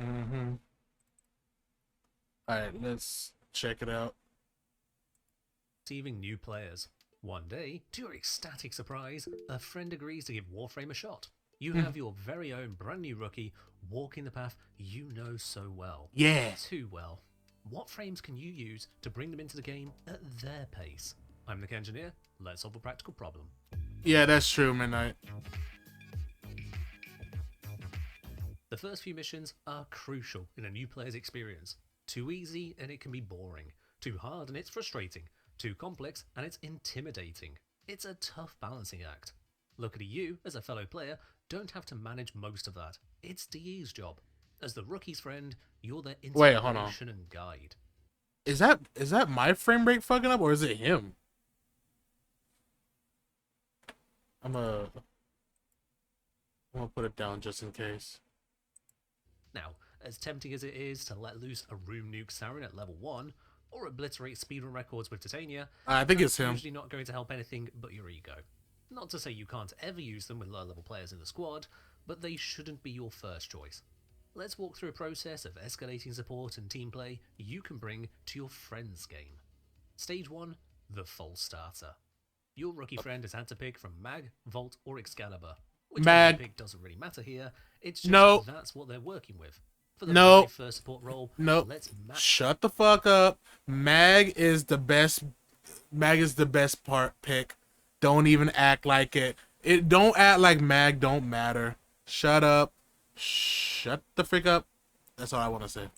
Mm-hmm. All right, let's check it out. Receiving new players. One day, to your ecstatic surprise, a friend agrees to give Warframe a shot. You have your very own brand new rookie walking the path you know so well. Yeah. Too well. What frames can you use to bring them into the game at their pace? I'm the engineer. Let's solve a practical problem. Yeah, that's true, Midnight. The first few missions are crucial in a new player's experience. Too easy and it can be boring. Too hard and it's frustrating. Too complex and it's intimidating. It's a tough balancing act. Luckily, you, as a fellow player, don't have to manage most of that. It's DE's job. As the rookie's friend, you're their Wait, hold on. inspiration and guide. Is that my frame rate fucking up or is it him? I'm gonna I'm gonna put it down just in case. Now, as tempting as it is to let loose a room nuke Sarin at level 1, or obliterate speedrun records with Titania, I think it's that's him. usually not going to help anything but your ego. Not to say you can't ever use them with low level players in the squad, but they shouldn't be your first choice. Let's walk through a process of escalating support and team play you can bring to your friend's game. Stage 1, the false starter. Your rookie friend has had to pick from Mag, Vault, or Excalibur. Which one you Mag. pick doesn't really matter here, it's just No. that's what they're working with. For the very No. first support role, No. let's match. Shut the fuck up. Mag is the best. Mag is the best part pick. Don't even act like it. Don't act like Mag don't matter. Shut up. Shut the frick up. That's all I want to say.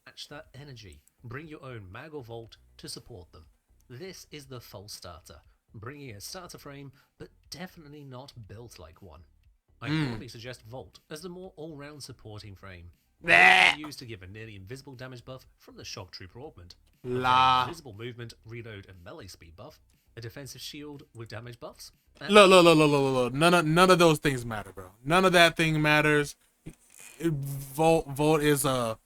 Match that energy. Bring your own Mag or Vault to support them. This is the false starter, bringing a starter frame, but definitely not built like one. I normally suggest Vault as the more all-round supporting frame. Vault used to give a nearly invisible damage buff from the Shock Trooper augment, a very La. invisible movement, reload, and melee speed buff, a defensive shield with damage buffs, and Look. None of those things matter, bro. None of that thing matters. Volt is a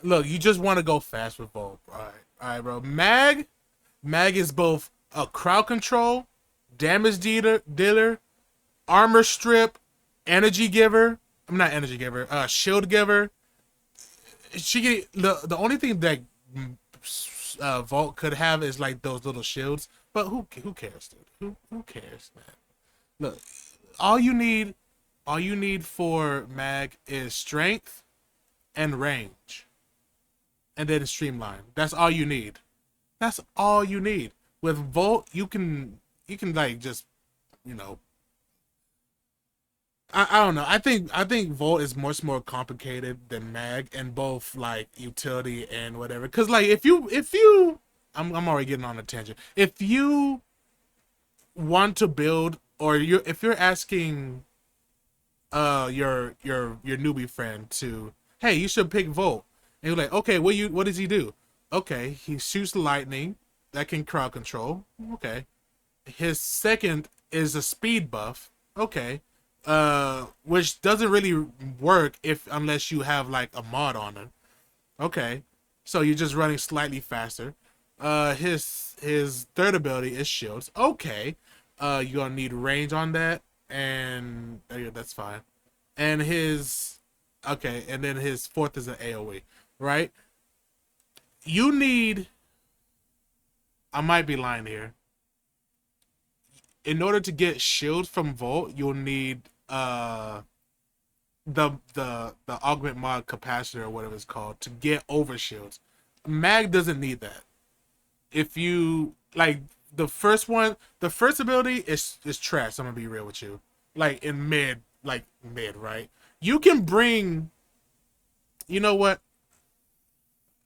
look. You just want to go fast with Volt. All right, bro. Mag is both a crowd control, damage dealer, armor strip, energy giver. I'm not energy giver. Shield giver. The only thing that Vault could have is like those little shields. But who cares, dude? Who cares, man? Look, all you need for Mag is strength and range, and then streamline. That's all you need. That's all you need. With Volt, you can like just, you know, I don't know. I think Volt is much more complicated than Mag in both like utility and whatever. Cause like if you I'm already getting on a tangent. If you want to build or if you're asking your newbie friend to, hey, you should pick Volt. And you're like, okay, what does he do? Okay, he shoots lightning that can crowd control. Okay. His second is a speed buff. Okay. Which doesn't really work if unless you have like a mod on it. Okay. So you're just running slightly faster. His third ability is shields. Okay. You're gonna need range on that, and yeah, that's fine. And his okay, and then his fourth is an AoE, right? You need. I might be lying here. In order to get shield from Volt, you'll need the augment mod capacitor or whatever it's called to get over shields. Mag doesn't need that. If you like the first ability is trash. I'm gonna be real with you. Like in mid, right? You can bring. You know what?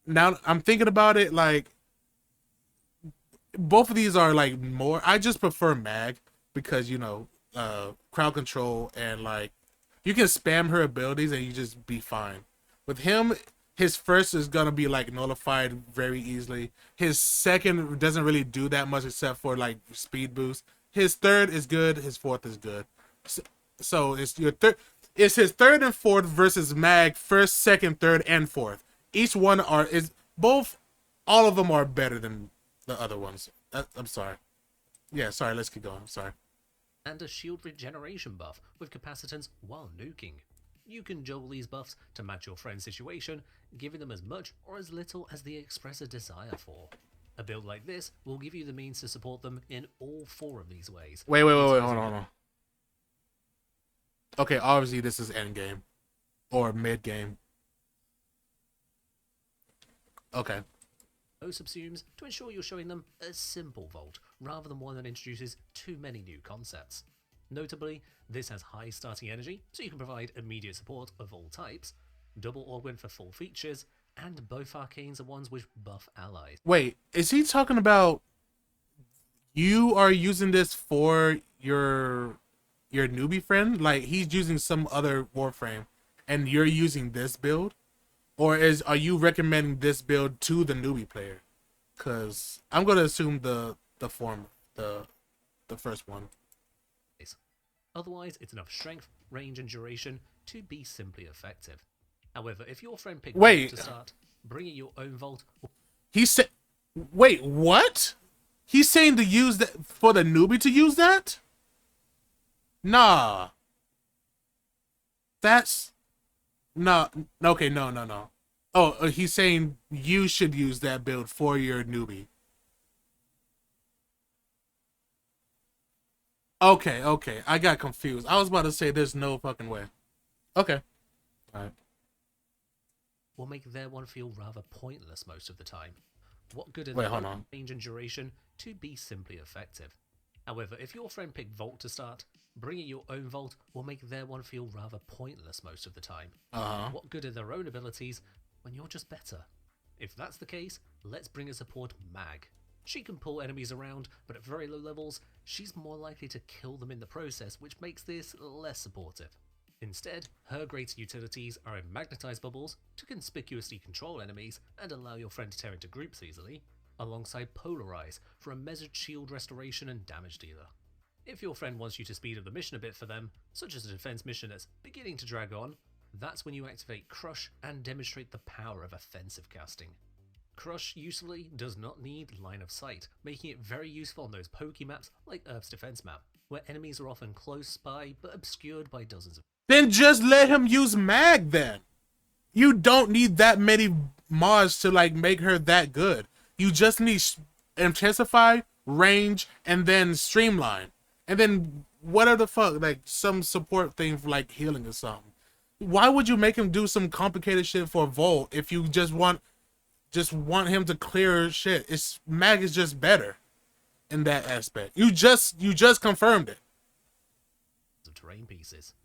Now I'm thinking about it. Like both of these are like more. I just prefer Mag because crowd control and like you can spam her abilities and you just be fine. With him, his first is gonna be like nullified very easily. His second doesn't really do that much except for like speed boost. His third is good. His fourth is good. So it's your third. It's his third and fourth versus Mag first, second, third, and fourth. Each one is both. All of them are better than the other ones. I'm sorry. Yeah, sorry. Let's keep going. I'm sorry. and a shield regeneration buff with capacitance while nuking. You can juggle these buffs to match your friend's situation, giving them as much or as little as they express a desire for. A build like this will give you the means to support them in all 4 of these ways. Wait, hold on. Okay, obviously this is end game or mid game. Okay. Subsumes to ensure you're showing them a simple vault rather than one that introduces too many new concepts. Notably, this has high starting energy, so you can provide immediate support of all types, double augment for full features, and both arcanes are ones which buff allies. Wait, is he talking about you are using this for your newbie friend? Like he's using some other Warframe and you're using this build? Or are you recommending this build to the newbie player? Cause I'm gonna assume the first one. Otherwise, it's enough strength, range, and duration to be simply effective. However, if your friend picked Wait. to start, bringing your own vault. He said, "Wait, what? He's saying to use that for the newbie to use that? Nah, that's no. Okay, no. Oh, he's saying you should use that build for your newbie. Okay. I got confused. I was about to say there's no fucking way. Okay. All right. Will make their one feel rather pointless most of the time. What good are Wait, their hold on. range and duration to be simply effective? However, if your friend picked Vault to start, bringing your own Vault will make their one feel rather pointless most of the time. What good are their own abilities when you're just better? If that's the case, let's bring a support Mag. She can pull enemies around, but at very low levels, she's more likely to kill them in the process, which makes this less supportive. Instead, her greater utilities are in magnetized bubbles to conspicuously control enemies and allow your friend to tear into groups easily, alongside polarize for a measured shield restoration and damage dealer. If your friend wants you to speed up the mission a bit for them, such as a defense mission that's beginning to drag on, that's when you activate Crush and demonstrate the power of offensive casting. Crush usefully does not need line of sight, making it very useful on those pokey maps like Earth's defense map, where enemies are often close by but obscured by dozens of. Then just let him use Mag then. You don't need that many mods to like make her that good. You just need intensify, range, and then streamline. And then whatever the fuck, like some support thing for like healing or something. Why would you make him do some complicated shit for Volt if you just want him to clear shit? It's Mag is just better in that aspect. You just confirmed it. Of terrain pieces.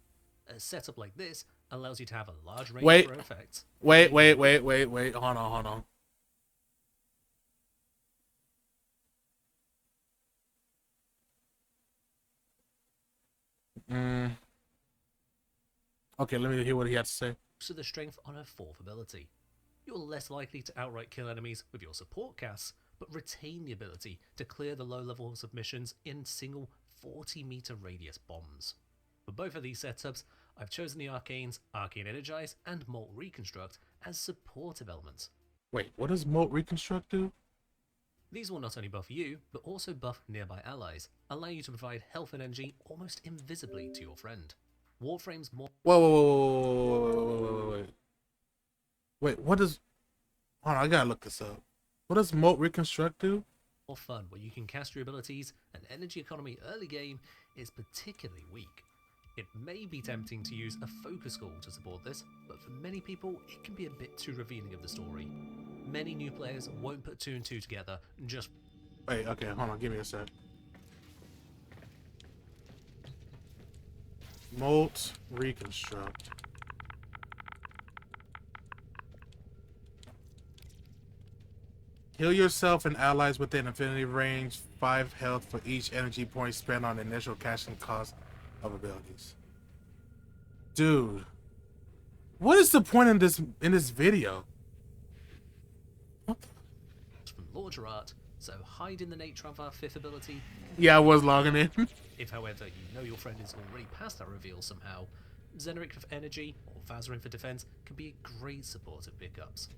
A setup like this allows you to have a large range for effects. Wait. Hold on. Okay, let me hear what he has to say. To the strength on her 4th ability. You're less likely to outright kill enemies with your support casts, but retain the ability to clear the low levels of missions in single 40-meter radius bombs. For both of these setups, I've chosen the arcanes Arcane Energize and Molt Reconstruct as supportive elements. Wait, what does Molt Reconstruct do? These will not only buff you, but also buff nearby allies, allow you to provide health and energy almost invisibly to your friend. Warframe's more. Whoa. Wait, what does. Hold on, I gotta look this up. What does Molt Reconstruct do? More fun, where you can cast your abilities, and energy economy early game is particularly weak. It may be tempting to use a focus school to support this, but for many people, it can be a bit too revealing of the story. Many new players won't put 2 and 2 together, just. Wait, okay, hold on, give me a sec. Molt Reconstruct. Heal yourself and allies within infinity range, 5 health for each energy point spent on the initial casting cost of abilities. Dude, what is the point in this video? From Launcher Art, so hide in the nature of our 5th ability. Yeah, I was logging in. If, however, you know your friend is already past that reveal somehow, Xeneric for energy or Vazarin for defense can be great supportive pickups.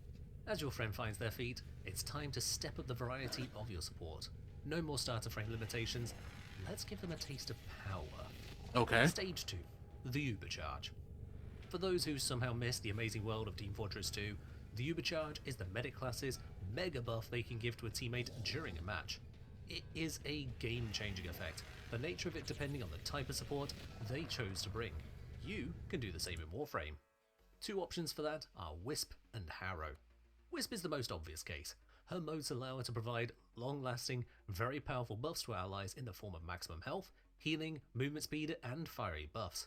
As your friend finds their feet, it's time to step up the variety of your support. No more starter frame limitations. Let's give them a taste of power. Okay. Stage 2, the Ubercharge. For those who somehow missed the amazing world of Team Fortress 2, the Ubercharge is the medic class's mega buff they can give to a teammate during a match. It is a game-changing effect, the nature of it depending on the type of support they chose to bring. You can do the same in Warframe. Two options for that are Wisp and Harrow. Wisp is the most obvious case. Her modes allow her to provide long-lasting, very powerful buffs to allies in the form of maximum health, healing, movement speed, and fiery buffs.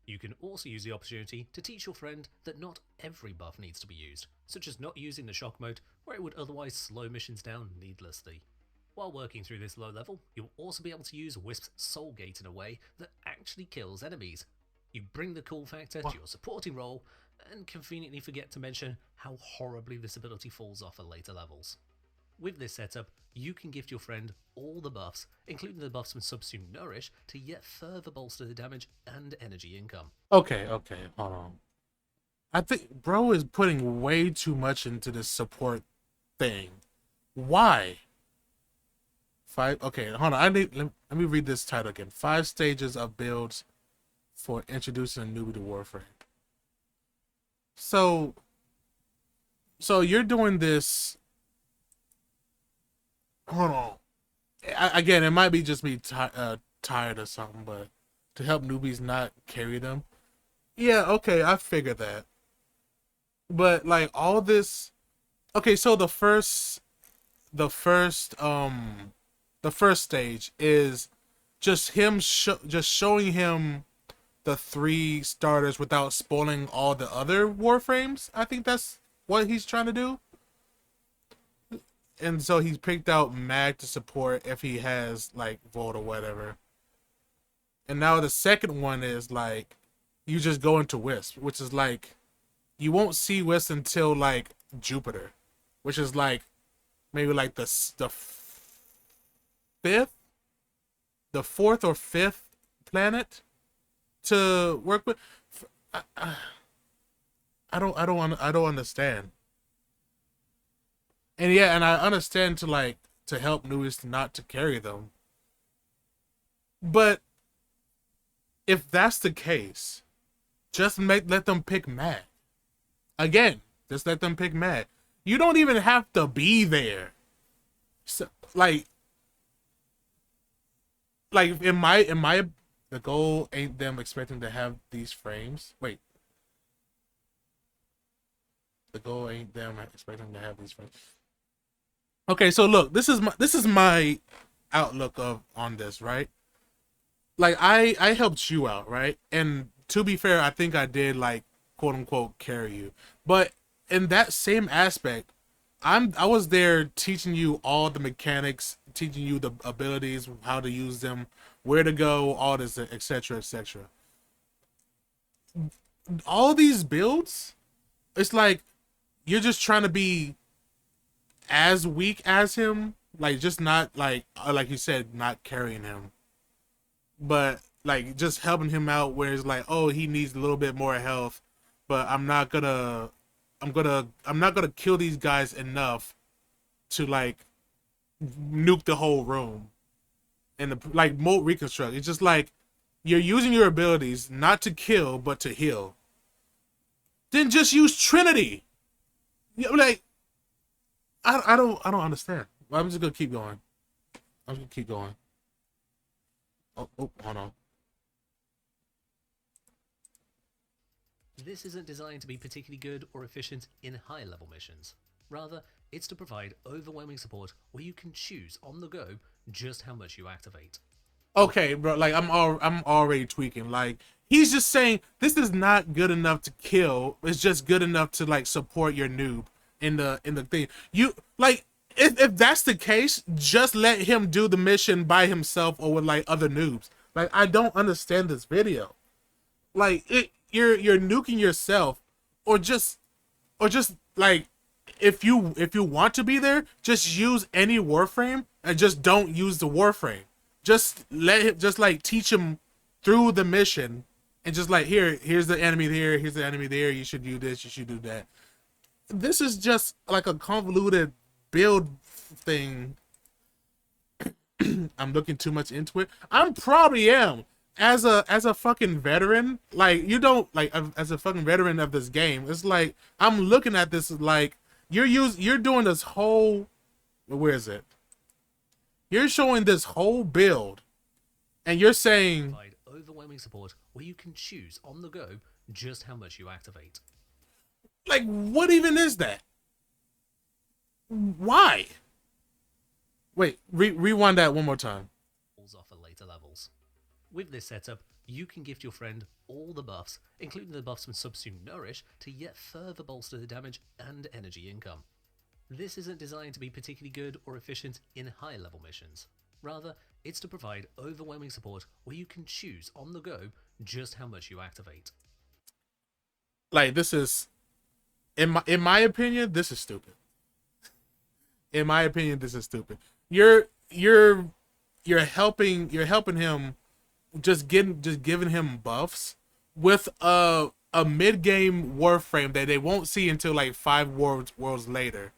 You can also use the opportunity to teach your friend that not every buff needs to be used, such as not using the shock mode where it would otherwise slow missions down needlessly. While working through this low level, you'll also be able to use Wisp's Soul Gate in a way that actually kills enemies. You bring the cool factor to your supporting role, and conveniently forget to mention how horribly this ability falls off at later levels. With this setup, you can gift your friend all the buffs, including the buffs from Subsume Nourish, to yet further bolster the damage and energy income. Okay, hold on. I think bro is putting way too much into this support thing. Why? Okay, hold on. Let me read this title again. 5 stages of builds for introducing a newbie to Warframe. So you're doing this. Hold on. Again, it might be just me tired or something, but to help newbies not carry them. Yeah, okay, I figured that. But like all this, okay, so the first stage is just him just showing him the 3 starters without spoiling all the other Warframes. I think that's what he's trying to do. And so he's picked out Mag to support if he has like Volt or whatever. And now the second one is like you just go into Wisp, which is like you won't see Wisp until like Jupiter, which is like maybe like the 4th or 5th planet to work with. I don't understand. And yeah, and I understand to help newbies not to carry them. But if that's the case, just let them pick Mag. Again, just let them pick Mag. You don't even have to be there. So, like in my the goal ain't them expecting to have these frames. Wait. The goal ain't them expecting to have these frames. Okay, so look, this is my outlook on this, right? Like I helped you out, right? And to be fair, I think I did like quote unquote carry you. But in that same aspect, I was there teaching you all the mechanics, teaching you the abilities, how to use them, where to go, all this, etc., etc. All these builds, it's like you're just trying to be as weak as him, like just not like you said, not carrying him, but like just helping him out where it's like, oh, he needs a little bit more health, but I'm not gonna kill these guys enough to like nuke the whole room and the like mode reconstruct. It's just like you're using your abilities not to kill but to heal. Then just use Trinity. You know, like I don't understand. I'm just gonna keep going. I'm gonna keep going. Oh, hold on. This isn't designed to be particularly good or efficient in high-level missions. Rather, it's to provide overwhelming support where you can choose on the go just how much you activate. Okay, bro. Like I'm already tweaking. Like he's just saying this is not good enough to kill. It's just good enough to like support your noob in the thing. You like if that's the case, just let him do the mission by himself or with like other noobs. Like I don't understand this video. Like you're nuking yourself, or just like if you want to be there, just use any Warframe and just don't use the Warframe. Just let him, just like teach him through the mission, and just like here's the enemy there, here's the enemy there. You should do this, you should do that. This is just like a convoluted build thing. I'm looking too much into it. I probably am. as a fucking veteran, like you don't like as a fucking veteran of this game, it's like I'm looking at this like you're doing this whole where is it? You're showing this whole build and you're saying Provide overwhelming support where you can choose on the go just how much you activate. like what even is that? Why? Wait, rewind that one more time. Off at later levels. With this setup, you can gift your friend all the buffs, including the buffs from Subsume Nourish, to yet further bolster the damage and energy income. This isn't designed to be particularly good or efficient in high level missions. Rather, it's to provide overwhelming support where you can choose on the go just how much you activate. Like this is in my opinion, this is stupid. In my opinion, this is stupid. You're you're helping him just giving him buffs with a mid game Warframe that they won't see until like five worlds later.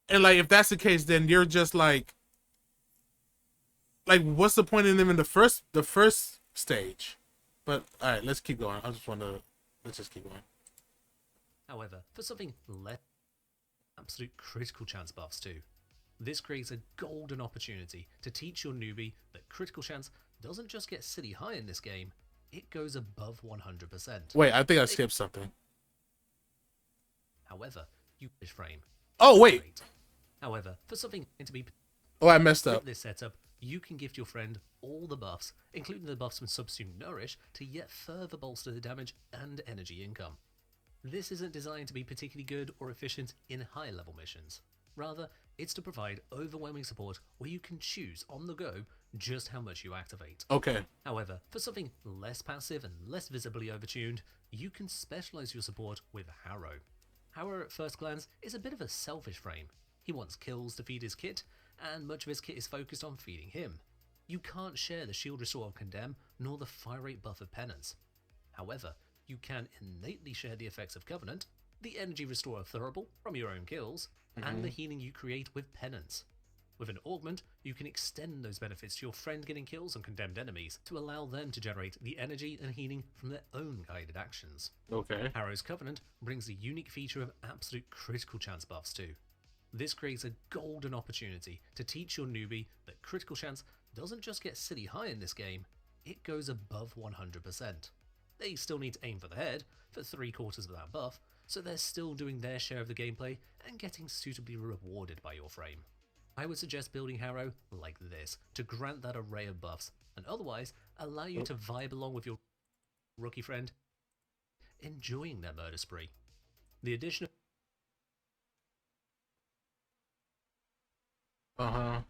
And like if that's the case, then you're just like what's the point in them in the first stage? But all right, let's keep going. I just want to let's just keep going. However, for something less absolute critical chance buffs too. This creates a golden opportunity to teach your newbie that critical chance doesn't just get silly high in this game, it goes above 100%. Wait, I think I skipped something. However, you frame. Oh wait. However, for something to be Oh, I messed up. with this setup, you can gift your friend all the buffs, including the buffs from Subsume Nourish, to yet further bolster the damage and energy income. This isn't designed to be particularly good or efficient in high level missions. Rather, it's to provide overwhelming support where you can choose on the go just how much you activate. Okay. However, for something less passive and less visibly overtuned, you can specialize your support with Harrow. Harrow at first glance is a bit of a selfish frame. He wants kills to feed his kit, and much of his kit is focused on feeding him. You can't share the shield restore of Condemn, nor the fire rate buff of Penance. However, you can innately share the effects of Covenant, the energy restore of Thurible from your own kills, and the healing you create with Penance. With an augment, you can extend those benefits to your friend getting kills on condemned enemies to allow them to generate the energy and healing from their own guided actions. Okay. Harrow's Covenant brings the unique feature of absolute critical chance buffs too. This creates a golden opportunity to teach your newbie that critical chance doesn't just get silly high in this game, it goes above 100%. They still need to aim for the head, for 3/4 of that buff, so they're still doing their share of the gameplay and getting suitably rewarded by your frame. I would suggest building Harrow like this to grant that array of buffs, and otherwise allow you to vibe along with your rookie friend, enjoying their murder spree. The addition of Uh-huh.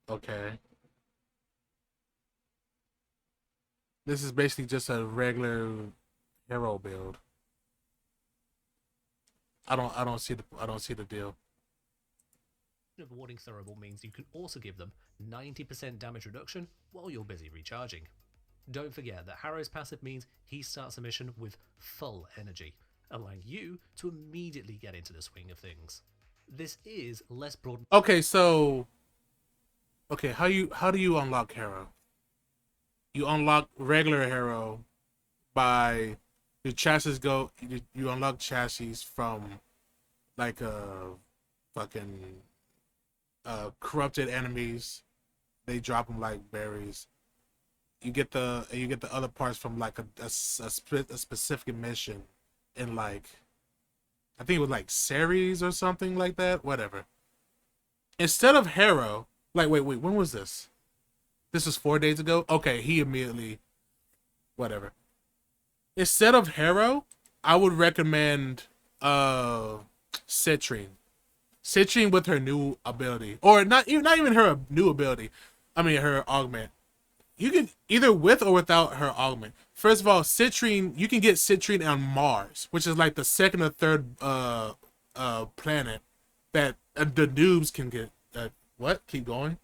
Okay. This is basically just a regular hero build. I don't see the deal. warding Thurible means you can also give them 90% damage reduction while you're busy recharging. Don't forget that Harrow's passive means he starts a mission with full energy, allowing you to immediately get into the swing of things. This is less broad. Okay, so how do you unlock hero? You unlock regular hero by your chassis you unlock chassis from like fucking corrupted enemies. They drop them like berries. You get the other parts from like a specific mission in like I think it was like Ceres or something like that. Whatever. Instead of Harrow, like wait, when was this? This was 4 days ago. Okay, he immediately, whatever. Instead of Harrow, I would recommend Citrine. Citrine with her new ability, or not even her new ability. I mean her augment. You can either with or without her augment. First of all, Citrine, you can get Citrine on Mars, which is like the second or third planet that the noobs can get. What? Keep going.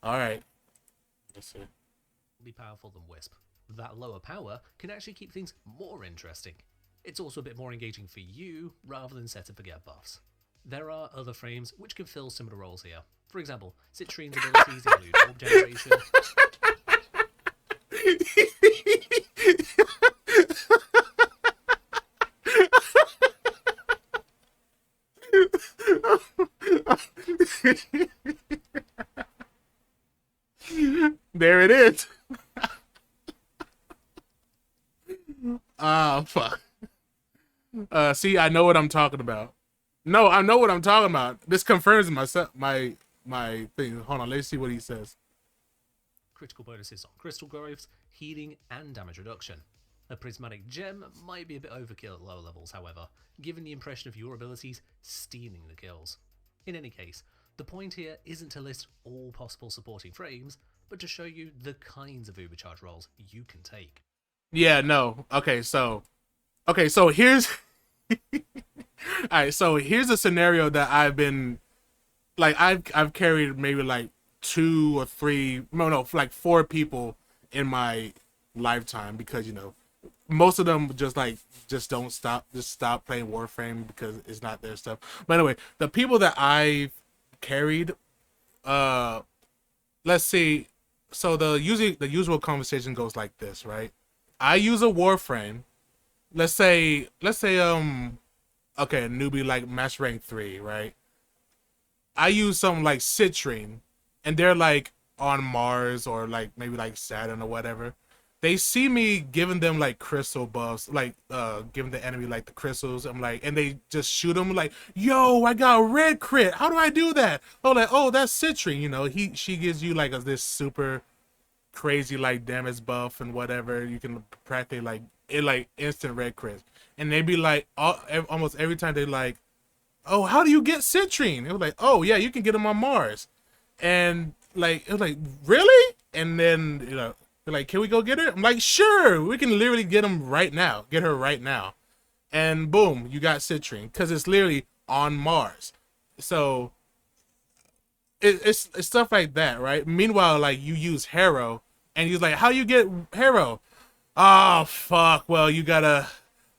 All right. Let's see. Be powerful than Wisp. That lower power can actually keep things more interesting. It's also a bit more engaging for you rather than set and forget buffs. There are other frames which can fill similar roles here. For example, Citrine's abilities include orb generation. There it is. Ah, fuck. See, I know what I'm talking about. No, I know what I'm talking about. This confirms my thing. Hold on, let's see what he says. Critical bonuses on crystal growths, healing, and damage reduction. A prismatic gem might be a bit overkill at lower levels, however, giving the impression of your abilities stealing the kills. In any case, the point here isn't to list all possible supporting frames, but to show you the kinds of overcharge roles you can take. Yeah, no. Okay, so here's all right, so here's a scenario that I've been like I've carried maybe like 2 or 3, no, like 4 people in my lifetime because most of them just don't stop playing Warframe because it's not their stuff. But anyway, the people that I've carried, let's see. So the usual conversation goes like this, right? I use a Warframe. Let's say okay, a newbie like Master Rank 3, right? I use something like Citrine, and they're like on Mars or like maybe like Saturn or whatever. They see me giving them like crystal buffs, like giving the enemy like the crystals. I'm like, and they just shoot them like, yo, I got a red crit. How do I do that? Oh, like, oh, that's Citrine. She gives you like this super crazy like damage buff and whatever. You can practically like instant red crits, and they be like, almost every time they like, oh, how do you get Citrine? It was like, oh yeah, you can get them on Mars, and like it was like, really? And then they're like, can we go get her? I'm like, sure, we can literally get them right now, get her right now, and boom, you got Citrine because it's literally on Mars. So it's stuff like that, right? Meanwhile, like you use Harrow, and he's like, how you get Harrow? Oh fuck! Well, you gotta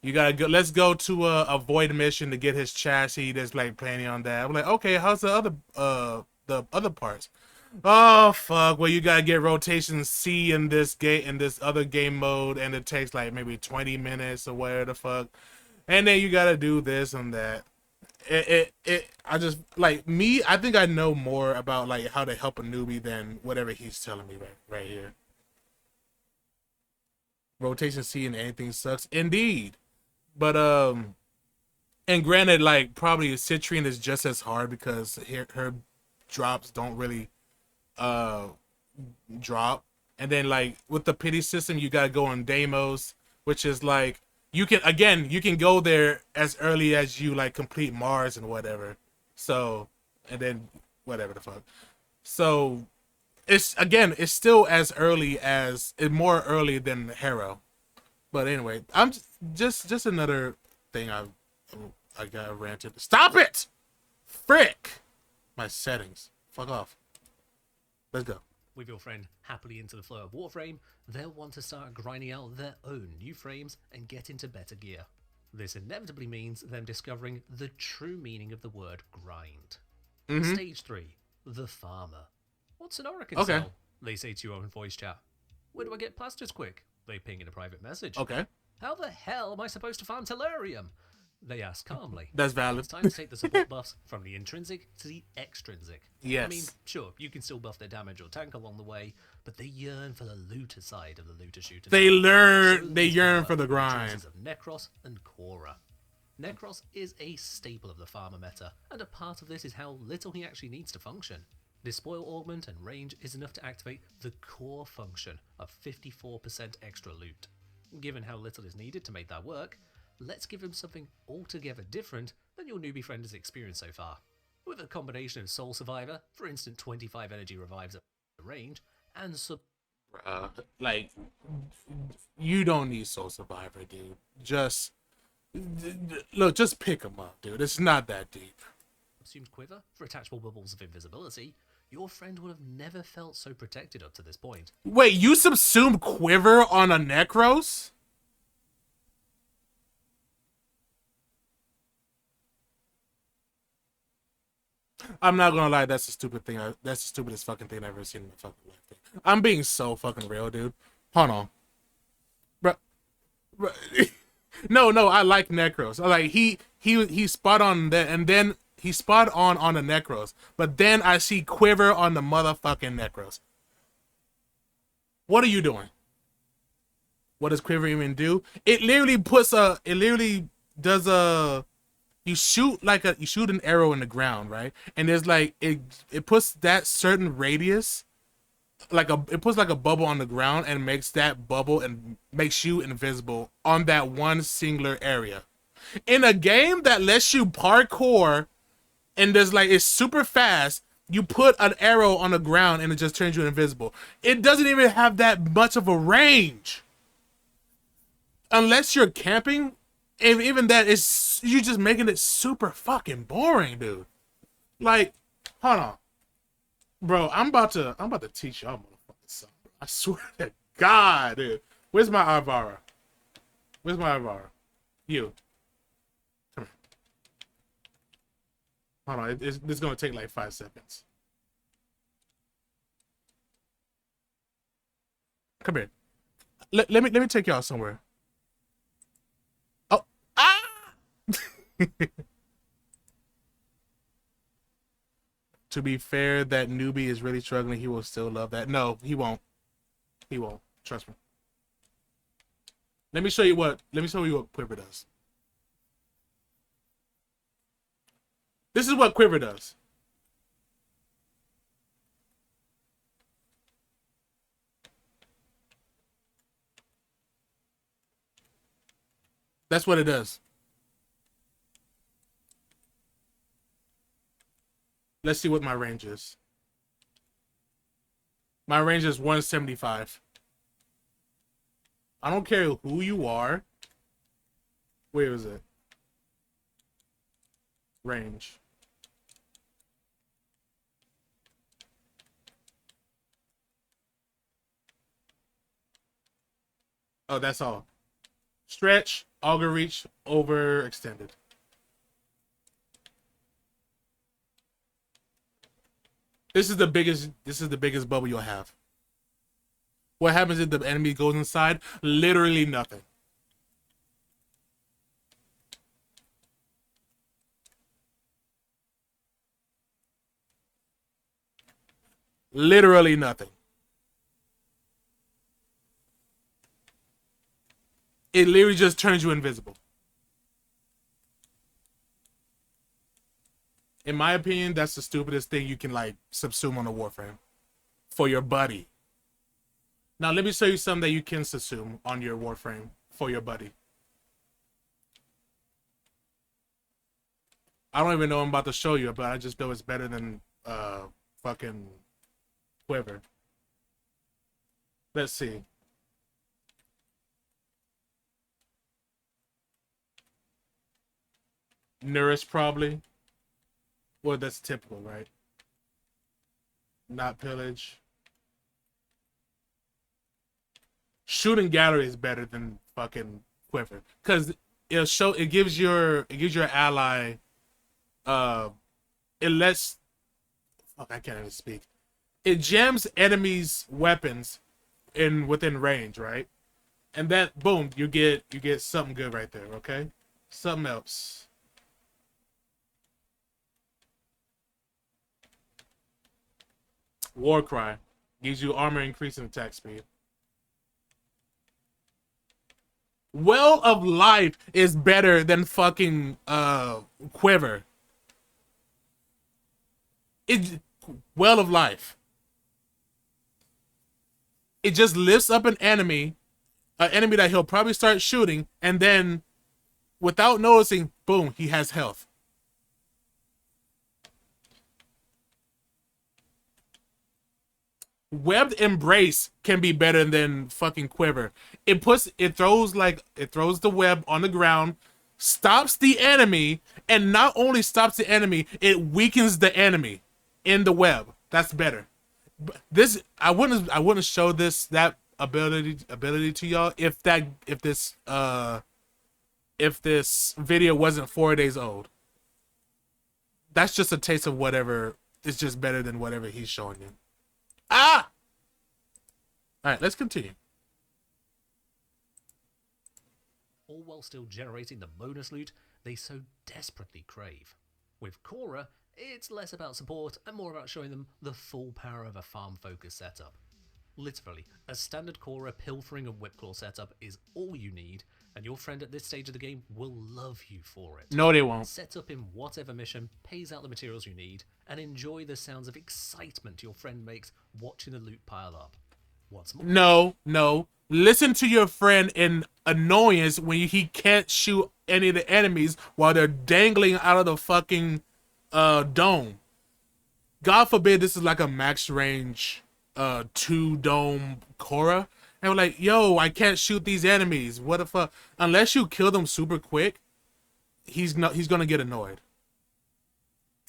go. Let's go to a void mission to get his chassis. That's like planning on that. I'm like, okay, how's the other parts? Oh fuck! Well, you gotta get rotation C in this other game mode, and it takes like maybe 20 minutes or whatever the fuck. And then you gotta do this and that. I just like me. I think I know more about like how to help a newbie than whatever he's telling me right here. Rotation C and anything sucks indeed, but and granted, like probably Citrine is just as hard because her drops don't really uh drop, and then like with the pity system you gotta go on Deimos, which is like you can go there as early as you like complete Mars and whatever. So and then whatever the fuck. So it's still as early as more early than Harrow. But anyway, I'm just another thing I got ranted. Stop it! Frick! My settings. Fuck off. Let's go. With your friend happily into the flow of Warframe, they'll want to start grinding out their own new frames and get into better gear. This inevitably means them discovering the true meaning of the word grind. Mm-hmm. Stage 3. The Farmer. What's an Oracle Okay. cell? They say to you on voice chat. Where do I get plasters quick? They ping in a private message. Okay. How the hell am I supposed to farm Tellurium? They ask calmly. That's valid. It's time to take the support buffs from the intrinsic to the extrinsic. Yes. I mean, sure, you can still buff their damage or tank along the way, but they yearn for the looter side of the looter shooter. They yearn for the grind. Of Necros and Korra. Necros is a staple of the farmer meta, and a part of this is how little he actually needs to function. Despoil augment and range is enough to activate the core function of 54% extra loot. Given how little is needed to make that work, let's give him something altogether different than your newbie friend has experienced so far. With a combination of Soul Survivor, for instant 25 energy revives at range, and like, you don't need Soul Survivor, dude. Just pick him up, dude. It's not that deep. Subsumed quiver for attachable bubbles of invisibility, your friend would have never felt so protected up to this point. Wait, you subsumed quiver on a Necros? I'm not gonna lie, that's the stupid thing. That's the stupidest fucking thing I've ever seen in my fucking life. I'm being so fucking real, dude. Hold on, bro. No, no, I like Necros. I like he spot on that, and then he spot on the Necros. But then I see Quiver on the motherfucking Necros. What are you doing? What does Quiver even do? It literally puts a. It literally does a. You shoot an arrow in the ground, right? And there's like it puts that certain radius it puts like a bubble on the ground and makes that bubble and makes you invisible on that one singular area. In a game that lets you parkour and there's like it's super fast, you put an arrow on the ground and it just turns you invisible. It doesn't even have that much of a range. Unless you're camping, and even that is you just making it super fucking boring, dude. Like, hold on. Bro, I'm about to teach y'all motherfucking something. I swear to God, dude. Where's my Ivara? Where's my Ivara? You. Come here. Hold on. It's gonna take like 5 seconds. Come here. Let me take y'all somewhere. Oh, ah! To be fair, that newbie is really struggling. He will still love that. No, he won't. He won't. Trust me. Let me show you what. Let me show you what Quiver does. This is what Quiver does. That's what it does. Let's see what my range is. My range is 175. I don't care who you are. Where is it? Range. Oh, that's all. Stretch, auger reach, overextended. This is the biggest bubble you'll have. What happens if the enemy goes inside? Literally nothing. Literally nothing. It literally just turns you invisible. In my opinion, that's the stupidest thing you can like subsume on a Warframe for your buddy. Now let me show you something that you can subsume on your Warframe for your buddy. I don't even know what I'm about to show you, but I just know it's better than fucking Quiver. Let's see. Nourish probably. Well, that's typical, right? Not pillage. Shooting gallery is better than fucking Quiver because it gives your ally it lets fuck I can't even speak. It jams enemies' weapons within range, right? And that boom, you get something good right there, okay? Something else. Warcry gives you armor increase and attack speed. Well of Life is better than fucking Quiver. Well of Life. It just lifts up an enemy that he'll probably start shooting, and then without noticing, boom, he has health. Webbed Embrace can be better than fucking Quiver. It throws the web on the ground, stops the enemy, and not only stops the enemy, it weakens the enemy in the web. That's better. This I wouldn't show that ability to y'all if this video wasn't 4 days old. that's just a taste of whatever is just better than whatever he's showing you. Ah! Alright, let's continue. All while still generating the bonus loot they so desperately crave. With Cora, it's less about support and more about showing them the full power of a farm-focused setup. Literally, a standard Cora pilfering and whipclaw setup is all you need, and your friend at this stage of the game will love you for it. No, they won't. Set up in whatever mission, pays out the materials you need, and enjoy the sounds of excitement your friend makes watching the loot pile up. What's more? No. Listen to your friend in annoyance when he can't shoot any of the enemies while they're dangling out of the fucking dome. God forbid this is like a max range 2 dome Cora. And we're like, yo, I can't shoot these enemies. What the fuck? Unless you kill them super quick, he's gonna get annoyed.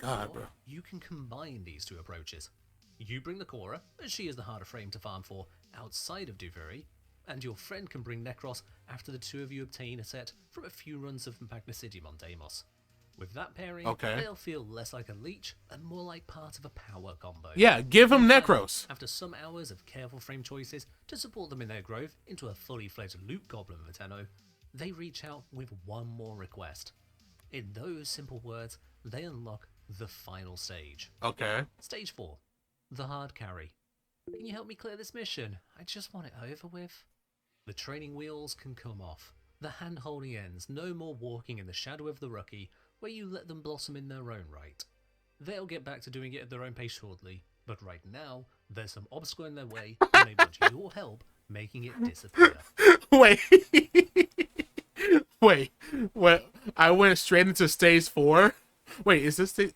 God, bro. You can combine these two approaches. You bring the Cora, as she is the harder frame to farm for outside of Duviri, and your friend can bring Necros after the two of you obtain a set from a few runs of Magnesidium on Deimos. With that pairing, they'll feel less like a leech and more like part of a power combo. Yeah, give him Necros. After some hours of careful frame choices to support them in their growth into a fully fledged loot goblin Vitenno, they reach out with one more request. In those simple words, they unlock the final stage. Okay. Stage 4. The hard carry. Can you help me clear this mission? I just want it over with. The training wheels can come off. The hand-holding ends. No more walking in the shadow of the rookie, where you let them blossom in their own right. They'll get back to doing it at their own pace shortly, but right now, there's some obstacle in their way, and they want your help making it disappear. Wait. I went straight into stage 4. Wait, is this stage?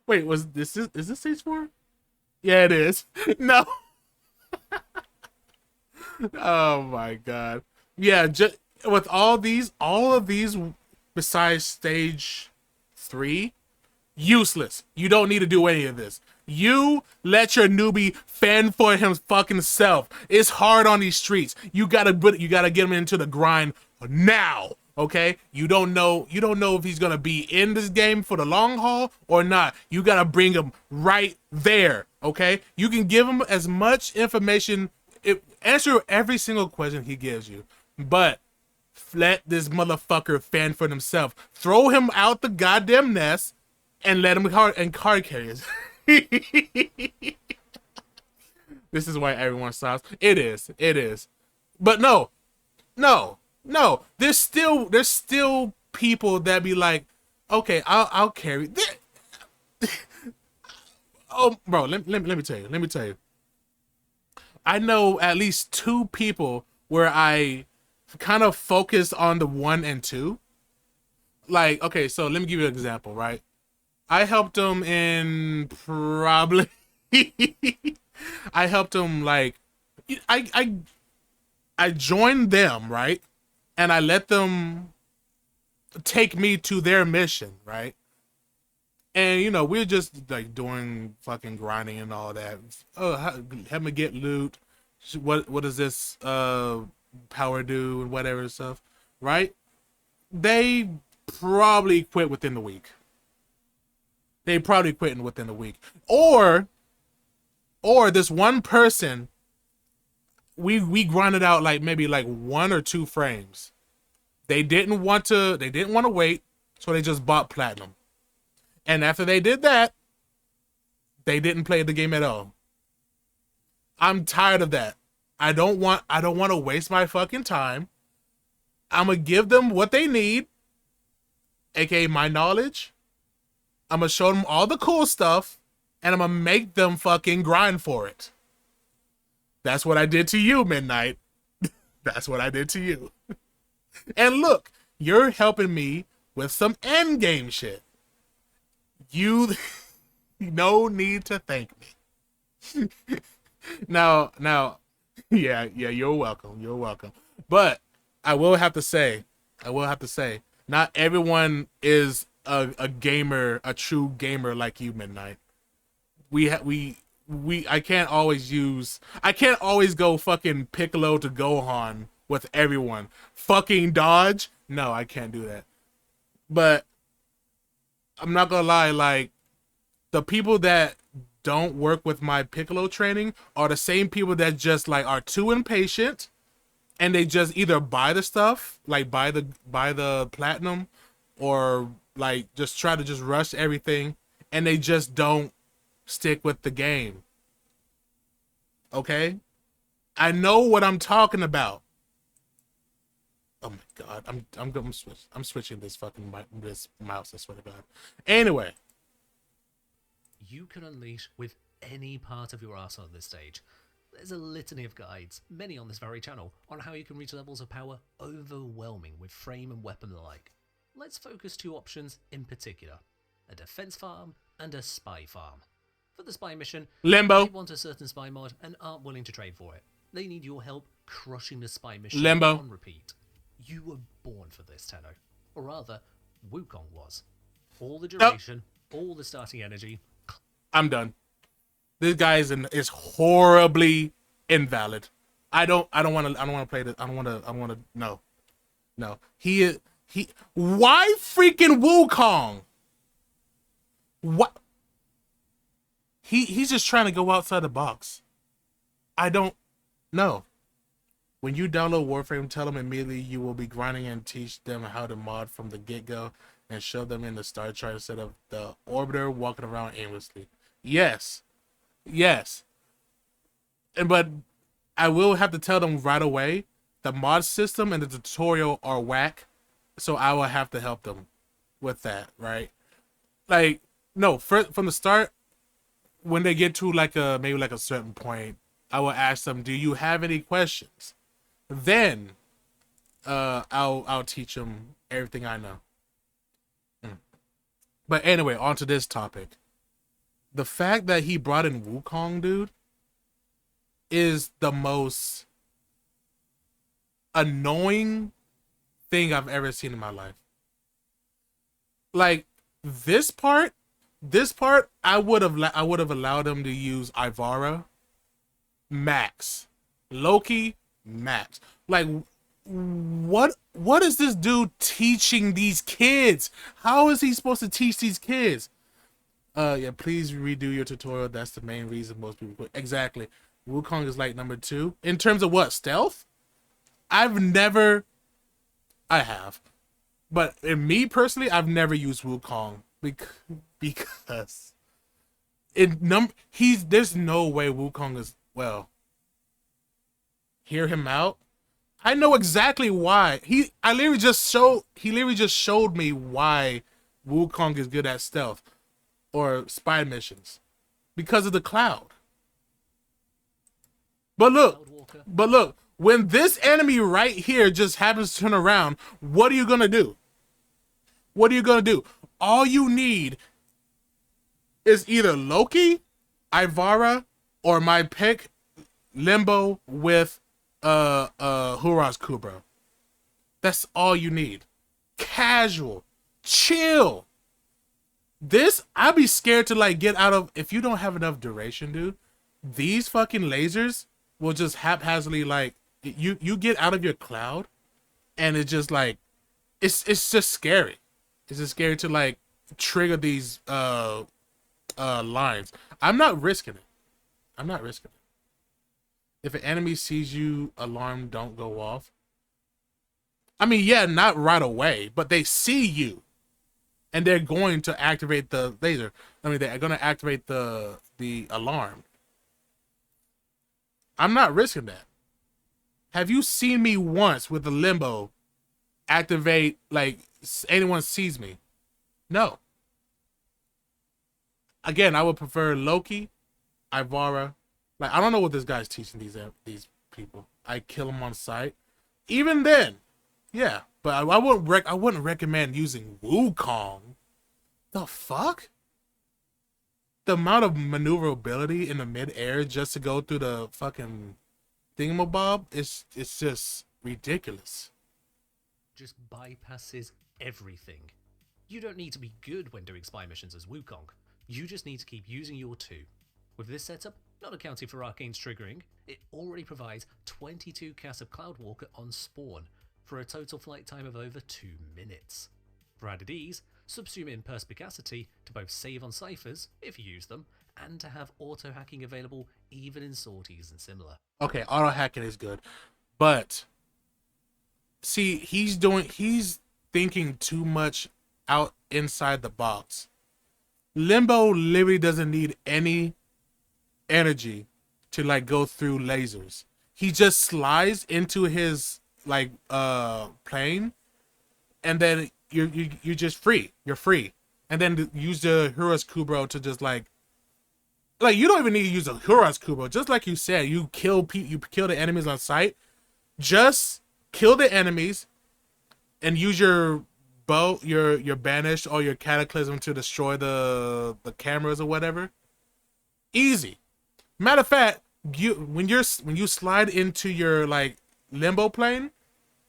Wait, is this stage 4? Yeah, it is. No. Oh my god. Yeah, just with all of these besides stage 3, useless. You don't need to do any of this. You let your newbie fend for him fucking self. It's hard on these streets. You gotta get him into the grind now. Okay, you don't know if he's gonna be in this game for the long haul or not. You gotta bring him right there. Okay, you can give him as much information, answer every single question he gives you, but let this motherfucker fend for himself. Throw him out the goddamn nest and let him card carriers. This is why everyone stops. It is. But no. There's still people that be like, okay, I'll carry. Oh, bro, let me tell you. I know at least 2 people where I kind of focus on the 1 and 2. Like, okay, so let me give you an example, right? I helped them in probably I helped them like I joined them, right? And I let them take me to their mission, right? And you know, we're just like doing fucking grinding and all that. Oh, help me get loot. What does this power do and whatever stuff, right? They probably quit within the week. Or this one person, we grinded out like maybe like 1 or 2 frames. They didn't want to wait, so they just bought platinum. And after they did that, they didn't play the game at all. I'm tired of that. I don't want to waste my fucking time. I'm gonna give them what they need, aka my knowledge. I'm gonna show them all the cool stuff, and I'm gonna make them fucking grind for it. That's what I did to you, Midnight. That's what I did to you. And look, you're helping me with some end game shit. You no need to thank me. Now, yeah, you're welcome. But I will have to say, not everyone is a gamer, a true gamer like you, Midnight. I can't always go fucking Piccolo to Gohan with everyone. Fucking dodge? No, I can't do that. But I'm not gonna lie, like the people that don't work with my Piccolo training are the same people that just like are too impatient and they just either buy the stuff, like buy the platinum, or like just try to just rush everything, and they just don't stick with the game. Okay, I know what I'm talking about. Oh my god, I'm switching this fucking this mouse. I swear to God. Anyway, You can unleash with any part of your arsenal at this stage. There's a litany of guides, many on this very channel, on how you can reach levels of power overwhelming with frame and weapon alike. Let's focus two options in particular, a defense farm and a spy farm. For the spy mission, they Limbo, want a certain spy mod and aren't willing to trade for it. They need your help crushing the spy mission Limbo. on repeat. You were born for this, Tenno. Or rather, Wukong was. All the Nope. duration, all the starting energy. I'm done. This guy is horribly invalid. I don't want to play this. I don't want to. No, no. He is. He. Why freaking Wukong? What? He's just trying to go outside the box. I don't know. When you download Warframe, tell them immediately you will be grinding and teach them how to mod from the get-go and show them in the star chart instead of the orbiter walking around aimlessly. Yes. Yes. But I will have to tell them right away the mod system and the tutorial are whack, so I will have to help them with that, right? Like, no, from the start, when they get to like maybe like a certain point, I will ask them, "Do you have any questions?" Then, I'll teach them everything I know. But anyway, on to this topic. The fact that he brought in Wukong, dude, is the most annoying thing I've ever seen in my life. Like this part, I would have allowed him to use Ivara max, Loki max. Like, what is this dude teaching these kids? How is he supposed to teach these kids? Yeah, please redo your tutorial. That's the main reason most people quit. Exactly. Wukong is like number 2 in terms of what, stealth. I have, but in me personally, I've never used Wukong because there's no way Wukong is, well, hear him out. I know exactly why. He literally just showed me why Wukong is good at stealth or spy missions, because of the cloud. But look, when this enemy right here just happens to turn around, what are you gonna do? What are you gonna do? All you need is either Loki, Ivara, or my pick, Limbo with Huraz Kubra. That's all you need. Casual, chill. This, I'd be scared to like get out of, if you don't have enough duration, dude. These fucking lasers will just haphazardly, like, you get out of your cloud, and it's just like, it's just scary. It's just scary to like trigger these lines. I'm not risking it. I'm not risking it. If an enemy sees you, alarm don't go off. I mean, yeah, not right away, but they see you, and they're going to activate the laser. I mean, they're going to activate the alarm. I'm not risking that. Have you seen me once with the Limbo activate, like, anyone sees me? No. Again, I would prefer Loki, Ivara. Like, I don't know what this guy's teaching these people. I kill them on sight. Even then, yeah. But I wouldn't recommend using Wukong. The fuck? The amount of maneuverability in the mid-air just to go through the fucking thingamabob, it's just ridiculous. Just bypasses everything. You don't need to be good when doing spy missions as Wukong. You just need to keep using your 2. With this setup, not accounting for Arcane's triggering, it already provides 22 casts of Cloudwalker on spawn, for a total flight time of over 2 minutes. For added ease, subsuming perspicacity to both save on ciphers, if you use them, and to have auto hacking available even in sorties and similar. Okay, auto hacking is good, but see, he's thinking too much out inside the box. Limbo literally doesn't need any energy to like go through lasers. He just slides into his like plane, and then you're just free. You're free, and then use the Huras Kubro to just like you don't even need to use a Huras Kubro. Just like you said, you kill the enemies on sight. Just kill the enemies and use your bow, your banish or your cataclysm to destroy the cameras or whatever. Easy. Matter of fact, when you slide into your like limbo plane,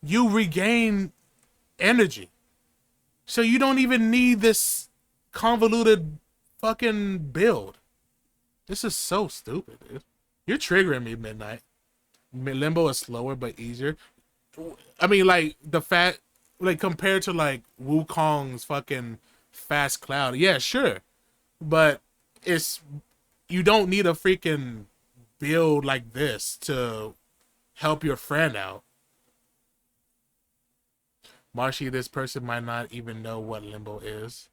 you regain energy. So you don't even need this convoluted fucking build. This is so stupid, dude. You're triggering me, Midnight. Limbo is slower but easier. I mean, like the fact, like compared to like Wukong's fucking fast cloud. Yeah, sure, but it's you don't need a freaking build like this to help your friend out. Marshy, this person might not even know what limbo is.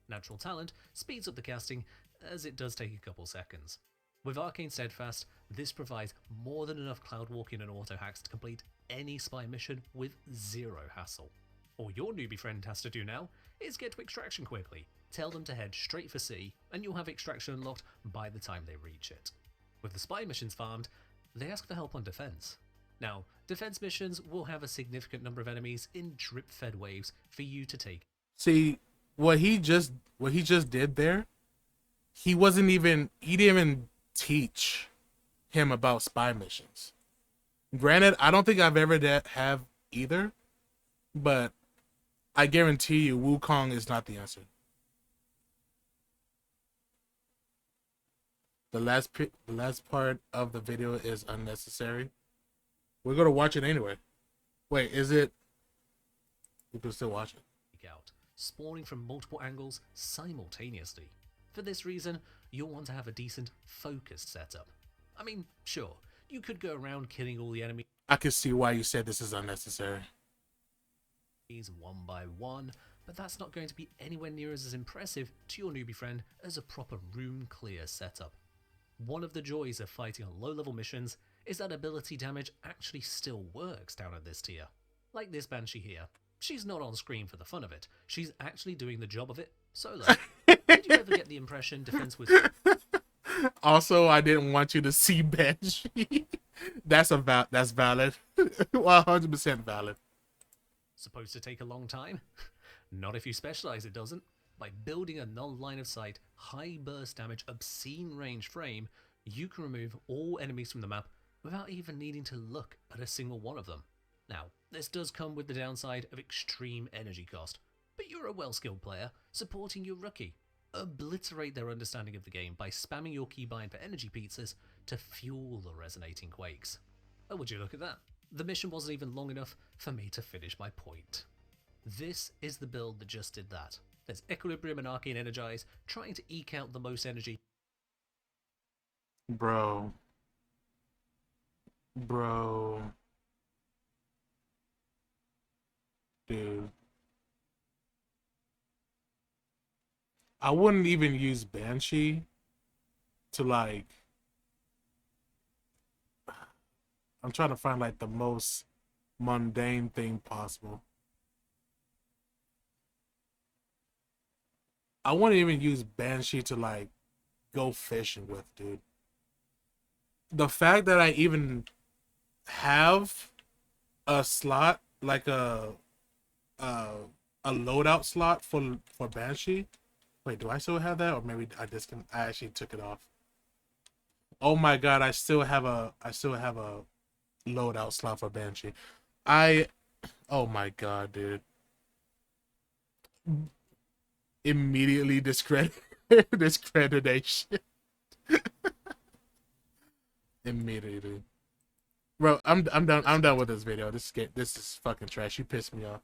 Natural talent speeds up the casting, as it does take a couple seconds. With Arcane Steadfast, this provides more than enough cloud walking and auto hacks to complete any spy mission with zero hassle. All your newbie friend has to do now is get to extraction quickly, tell them to head straight for C, and you'll have extraction unlocked by the time they reach it. With the spy missions farmed, they ask for help on defense. Now, defense missions will have a significant number of enemies in drip-fed waves for you to take. See, what he just did there, he didn't even teach him about spy missions. Granted, I don't think I've ever have either, but I guarantee you Wukong is not the answer. The last part of the video is unnecessary. We're gonna watch it anyway. Wait, is it? We can still watch it. Out, spawning from multiple angles simultaneously. For this reason, you'll want to have a decent focused setup. I mean, sure, you could go around killing all the enemies I can see why you said this is unnecessary. one by one, but that's not going to be anywhere near as impressive to your newbie friend as a proper room clear setup. One of the joys of fighting on low level missions is that ability damage actually still works down at this tier. Like this Banshee here. She's not on screen for the fun of it, she's actually doing the job of it solo. Did you ever get the impression defense was... Also, I didn't want you to see Banshee. That's valid. 100% valid. supposed to take a long time? Not if you specialize, it doesn't. By building a non-line of sight, high burst damage, obscene range frame, you can remove all enemies from the map without even needing to look at a single one of them. Now, this does come with the downside of extreme energy cost, but you're a well-skilled player supporting your rookie. Obliterate their understanding of the game by spamming your keybind for energy pizzas to fuel the resonating quakes. Oh, would you look at that? The mission wasn't even long enough for me to finish my point. This is the build that just did that. There's Equilibrium and Arcane Energize trying to eke out the most energy. Bro. Dude. I wouldn't even use Banshee to like... I'm trying to find like the most mundane thing possible. I wouldn't even use Banshee to like go fishing with, dude. The fact that I even have a slot, like a loadout slot for Banshee. Wait, do I still have that, or maybe I actually took it off? Oh my god, I still have a loadout slot for Banshee. Oh my god, dude. Immediately discreditation. immediately. Bro, I'm done. I'm done with this video. This is fucking trash. You pissed me off.